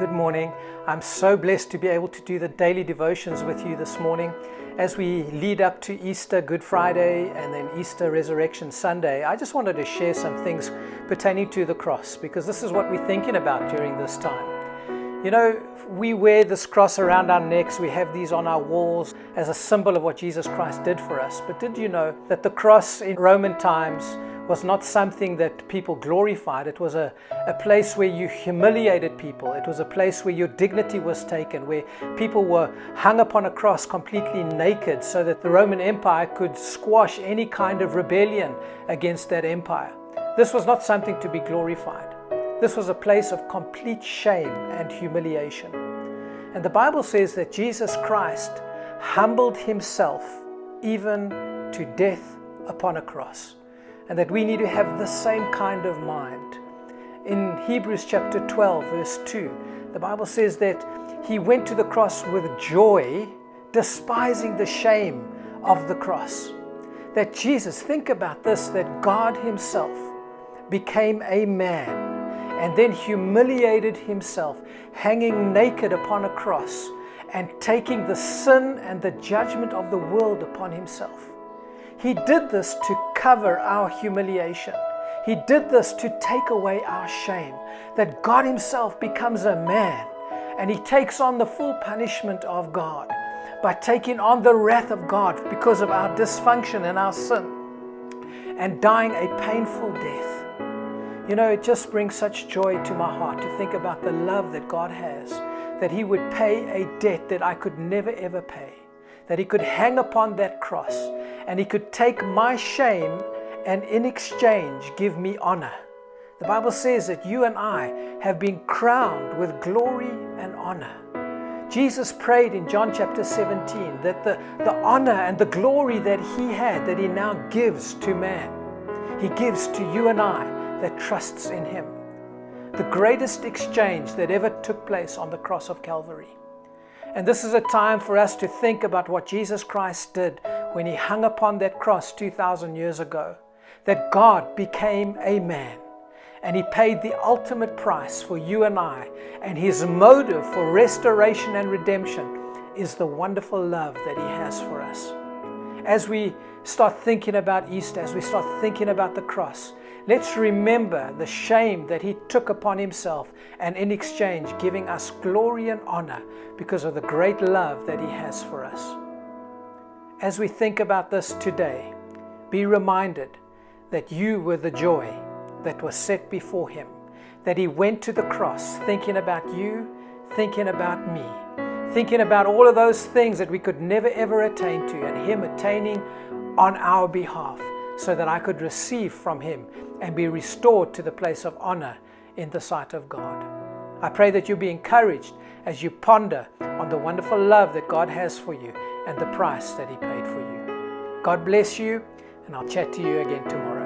Good morning. I'm so blessed to be able to do the daily devotions with you this morning. As we lead up to Easter, Good Friday, and then Easter Resurrection Sunday, I just wanted to share some things pertaining to the cross, because this is what we're thinking about during this time. You know, we wear this cross around our necks, we have these on our walls as a symbol of what Jesus Christ did for us. But did you know that the cross in Roman times was not something that people glorified? It was a place where you humiliated people. It was a place where your dignity was taken, where people were hung upon a cross completely naked so that the Roman Empire could squash any kind of rebellion against that empire. This was not something to be glorified. This was a place of complete shame and humiliation. And the Bible says that Jesus Christ humbled himself even to death upon a cross, and that we need to have the same kind of mind. In Hebrews chapter 12, verse 2, the Bible says that he went to the cross with joy, despising the shame of the cross. That Jesus, think about this, that God himself became a man and then humiliated himself, hanging naked upon a cross and taking the sin and the judgment of the world upon himself. He did this to cover our humiliation. He did this to take away our shame. That God himself becomes a man and he takes on the full punishment of God by taking on the wrath of God because of our dysfunction and our sin, and dying a painful death. You know, it just brings such joy to my heart to think about the love that God has, that he would pay a debt that I could never ever pay, that he could hang upon that cross and he could take my shame and in exchange give me honor. The Bible says that you and I have been crowned with glory and honor. Jesus prayed in John chapter 17 that the honor and the glory that he had, that he now gives to man, he gives to you and I that trusts in him. The greatest exchange that ever took place on the cross of Calvary. And this is a time for us to think about what Jesus Christ did when he hung upon that cross 2,000 years ago. That God became a man and he paid the ultimate price for you and I. And his motive for restoration and redemption is the wonderful love that he has for us. As we start thinking about Easter, as we start thinking about the cross, let's remember the shame that he took upon himself, and in exchange giving us glory and honor because of the great love that he has for us. As we think about this today, be reminded that you were the joy that was set before him, that he went to the cross thinking about you, thinking about me, thinking about all of those things that we could never ever attain to, and him attaining on our behalf, so that I could receive from him and be restored to the place of honor in the sight of God. I pray that you be encouraged as you ponder on the wonderful love that God has for you and the price that he paid for you. God bless you, and I'll chat to you again tomorrow.